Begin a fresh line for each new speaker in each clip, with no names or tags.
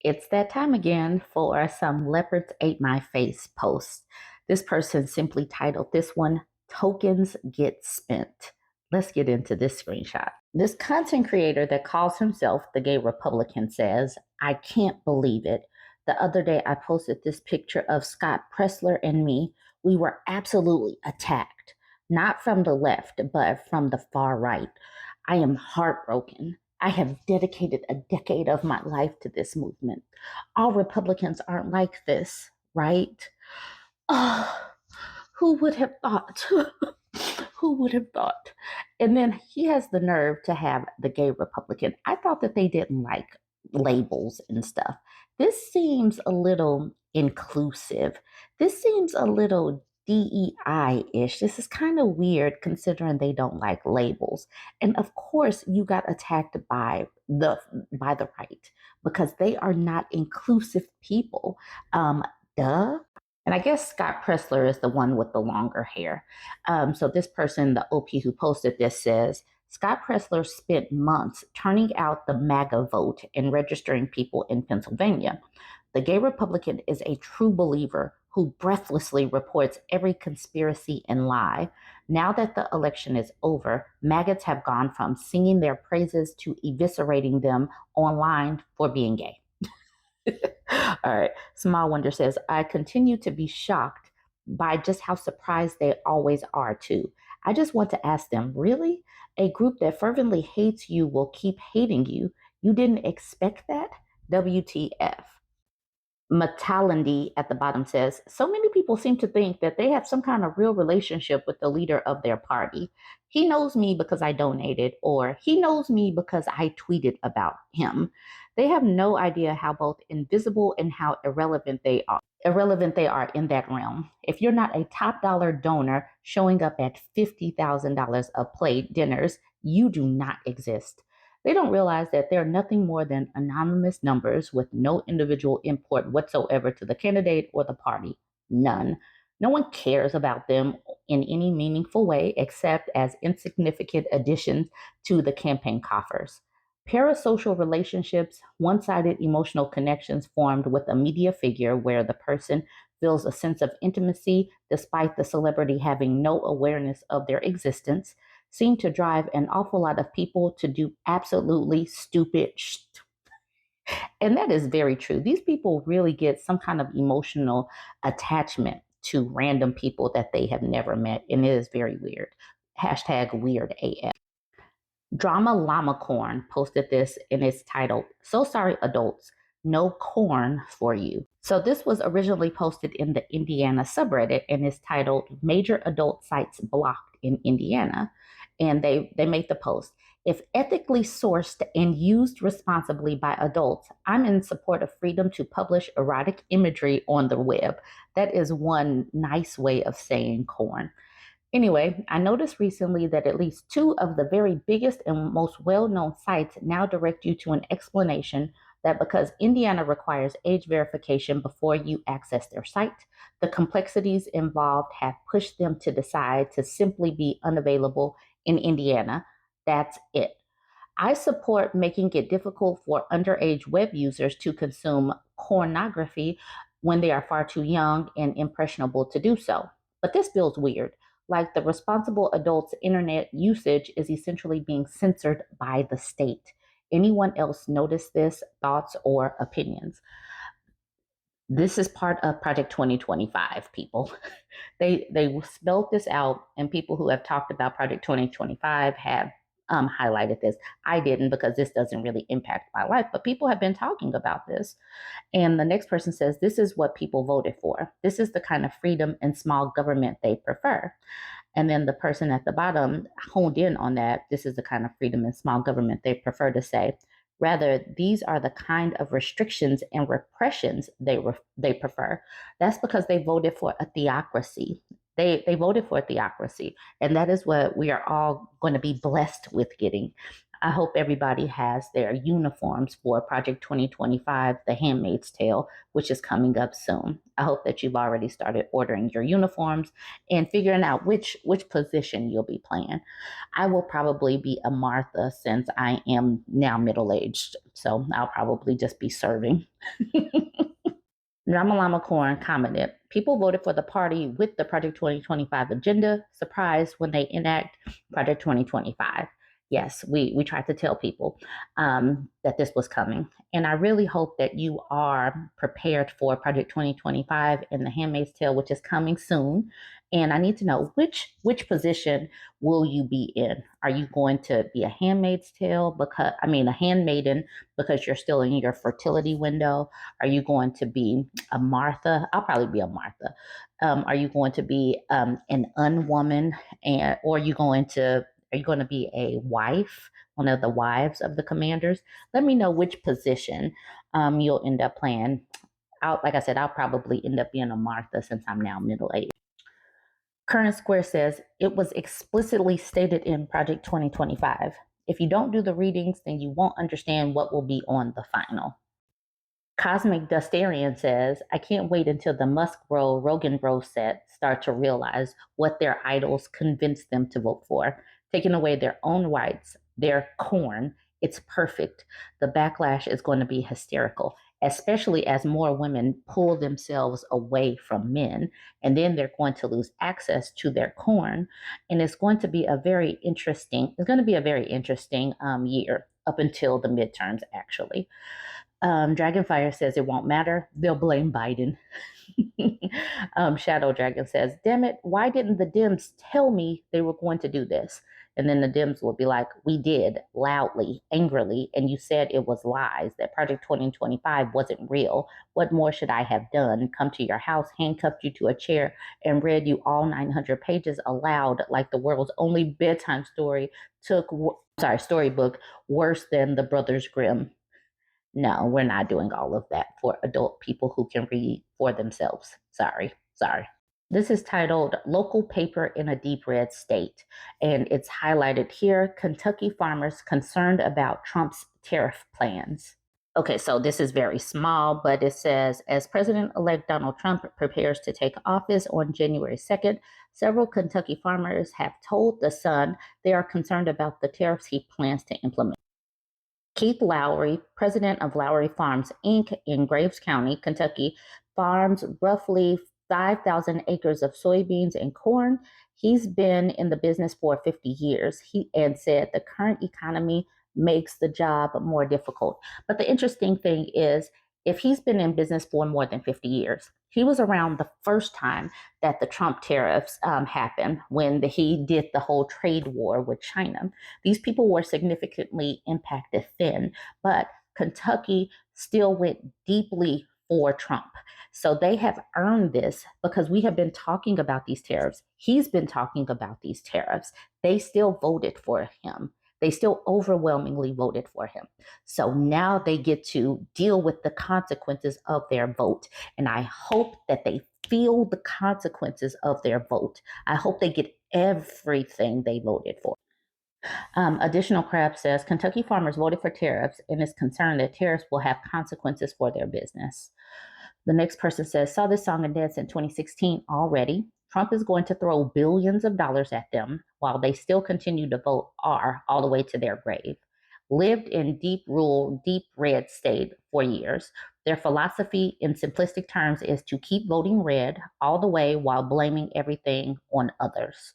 It's that time again for some Leopards Ate My Face posts. This person simply titled this one, Tokens Get Spent. Let's get into this screenshot. This content creator that calls himself the Gay Republican says, I can't believe it. The other day I posted this picture of Scott Pressler and me. We were absolutely attacked, not from the left, but from the far right. I am heartbroken. I have dedicated a decade of my life to this movement. All Republicans aren't like this, right? Oh, who would have thought? Who would have thought? And then he has the nerve to have the gay Republican. I thought that they didn't like labels and stuff. This seems a little inclusive. This seems a little DEI-ish. This is kind of weird considering they don't like labels. And of course, you got attacked by the right because they are not inclusive people. Duh. And I guess Scott Pressler is the one with the longer hair. So this person, the OP who posted this, says Scott Pressler spent months turning out the MAGA vote and registering people in Pennsylvania. The gay Republican is a true believer who breathlessly reports every conspiracy and lie. Now that the election is over, maggots have gone from singing their praises to eviscerating them online for being gay. All right. Small Wonder says, I continue to be shocked by just how surprised they always are, too. I just want to ask them, really? A group that fervently hates you will keep hating you. You didn't expect that? WTF. Matalandi at the bottom says, so many people seem to think that they have some kind of real relationship with the leader of their party. He knows me because I donated, or he knows me because I tweeted about him. They have no idea how both invisible and how irrelevant they are. Irrelevant they are in that realm. If you're not a top dollar donor showing up at $50,000 a plate dinners, you do not exist. They don't realize that they're nothing more than anonymous numbers with no individual import whatsoever to the candidate or the party. None. No one cares about them in any meaningful way except as insignificant additions to the campaign coffers. Parasocial relationships, one sided emotional connections formed with a media figure where the person feels a sense of intimacy despite the celebrity having no awareness of their existence seem to drive an awful lot of people to do absolutely stupid shit. And that is very true. These people really get some kind of emotional attachment to random people that they have never met. And it is very weird. Hashtag weird AF. Drama Llama Corn posted this and it's titled, So Sorry Adults, No Corn for You. So this was originally posted in the Indiana subreddit and is titled Major Adult Sites Blocked in Indiana. And they made the post. If ethically sourced and used responsibly by adults, I'm in support of freedom to publish erotic imagery on the web. That is one nice way of saying corn. Anyway, I noticed recently that at least two of the very biggest and most well known sites now direct you to an explanation that because Indiana requires age verification before you access their site, the complexities involved have pushed them to decide to simply be unavailable in Indiana. That's it. I support making it difficult for underage web users to consume pornography when they are far too young and impressionable to do so. But this feels weird. Like the responsible adult's internet usage is essentially being censored by the state. Anyone else notice this? Thoughts or opinions? This is part of Project 2025, people. They spelled this out, and people who have talked about Project 2025 have highlighted this. I didn't because this doesn't really impact my life, but people have been talking about this. And the next person says, this is what people voted for. This is the kind of freedom and small government they prefer. And then the person at the bottom honed in on that. This is the kind of freedom and small government they prefer to say. Rather, these are the kind of restrictions and repressions they prefer. That's because they voted for a theocracy. They voted for a theocracy, and that is what we are all going to be blessed with getting. I hope everybody has their uniforms for Project 2025, The Handmaid's Tale, which is coming up soon. I hope that you've already started ordering your uniforms and figuring out which position you'll be playing. I will probably be a Martha since I am now middle-aged, so I'll probably just be serving. Ramalama Corn commented, people voted for the party with the Project 2025 agenda. Surprised when they enact Project 2025. Yes, we tried to tell people that this was coming. And I really hope that you are prepared for Project 2025 and The Handmaid's Tale, which is coming soon. And I need to know which position will you be in? Are you going to be a handmaid's tale a handmaiden because you're still in your fertility window? Are you going to be a Martha? I'll probably be a Martha. Are you going to be an unwoman, or are you going to be a wife, one of the wives of the commanders? Let me know which position you'll end up playing. Like I said, I'll probably end up being a Martha since I'm now middle-aged. Current Square says it was explicitly stated in Project 2025. If you don't do the readings, then you won't understand what will be on the final. Cosmic Dustarian says, I can't wait until the Musk Bro, Rogan Bro set start to realize what their idols convinced them to vote for, taking away their own rights, their corn. It's perfect. The backlash is going to be hysterical, especially as more women pull themselves away from men, and then they're going to lose access to their corn. And it's going to be a very interesting year up until the midterms, actually. Dragonfire says it won't matter. They'll blame Biden. Shadow Dragon says, damn it, why didn't the Dems tell me they were going to do this? And then the Dems will be like, we did, loudly, angrily, and you said it was lies, that Project 2025 wasn't real. What more should I have done? Come to your house, handcuffed you to a chair, and read you all 900 pages aloud like the world's only bedtime storybook, worse than the Brothers Grimm. No, we're not doing all of that for adult people who can read for themselves. Sorry. This is titled Local Paper in a Deep Red State, and it's highlighted here, Kentucky farmers concerned about Trump's tariff plans. Okay, so this is very small, but it says, as President-elect Donald Trump prepares to take office on January 2nd, several Kentucky farmers have told The Sun they are concerned about the tariffs he plans to implement. Keith Lowry, president of Lowry Farms, Inc. in Graves County, Kentucky, farms roughly 5,000 acres of soybeans and corn. He's been in the business for 50 years. He said the current economy makes the job more difficult. But the interesting thing is, if he's been in business for more than 50 years, he was around the first time that the Trump tariffs happened, when he did the whole trade war with China. These people were significantly impacted then, but Kentucky still went deeply for Trump. So they have earned this because we have been talking about these tariffs. He's been talking about these tariffs. They still voted for him. They still overwhelmingly voted for him. So now they get to deal with the consequences of their vote. And I hope that they feel the consequences of their vote. I hope they get everything they voted for. Additional Crab says, Kentucky farmers voted for tariffs and is concerned that tariffs will have consequences for their business. The next person says, saw this song and dance in 2016 already. Trump is going to throw billions of dollars at them while they still continue to vote R all the way to their grave. Lived in deep rural, deep red state for years. Their philosophy in simplistic terms is to keep voting red all the way while blaming everything on others.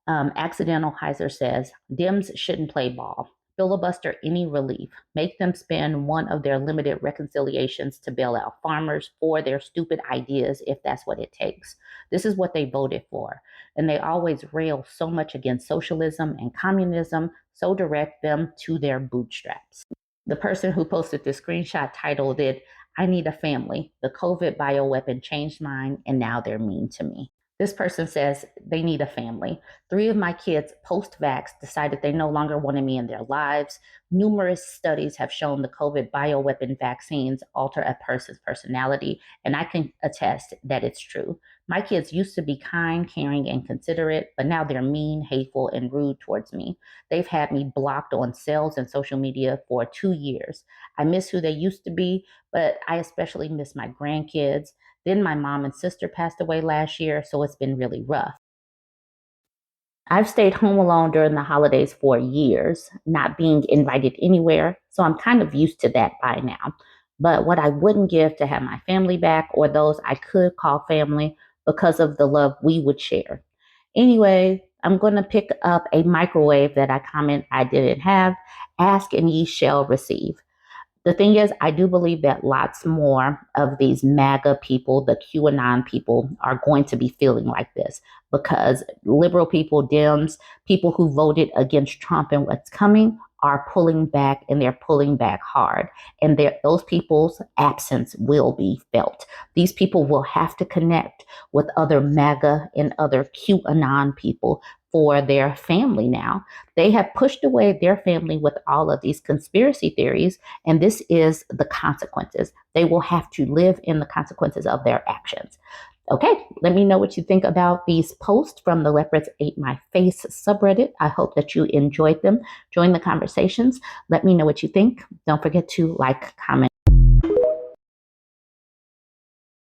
Accidental Heiser says, Dems shouldn't play ball. Filibuster any relief. Make them spend one of their limited reconciliations to bail out farmers for their stupid ideas if that's what it takes. This is what they voted for. And they always rail so much against socialism and communism, so direct them to their bootstraps. The person who posted this screenshot titled it, I need a family. The COVID bioweapon changed mine, and now they're mean to me. This person says they need a family. 3 of my kids post-vax decided they no longer wanted me in their lives. Numerous studies have shown the COVID bioweapon vaccines alter a person's personality, and I can attest that it's true. My kids used to be kind, caring, and considerate, but now they're mean, hateful, and rude towards me. They've had me blocked on cells and social media for 2 years. I miss who they used to be, but I especially miss my grandkids. Then my mom and sister passed away last year, so it's been really rough. I've stayed home alone during the holidays for years, not being invited anywhere, so I'm kind of used to that by now. But what I wouldn't give to have my family back or those I could call family because of the love we would share. Anyway, I'm going to pick up a microwave that I comment I didn't have. Ask and ye shall receive. The thing is, I do believe that lots more of these MAGA people, the QAnon people, are going to be feeling like this because liberal people, Dems, people who voted against Trump and what's coming are pulling back, and they're pulling back hard. And those people's absence will be felt. These people will have to connect with other MAGA and other QAnon people for their family now. They have pushed away their family with all of these conspiracy theories, and this is the consequences. They will have to live in the consequences of their actions. Okay, let me know what you think about these posts from the Leopards Ate My Face subreddit. I hope that you enjoyed them. Join the conversations. Let me know what you think. Don't forget to like, comment,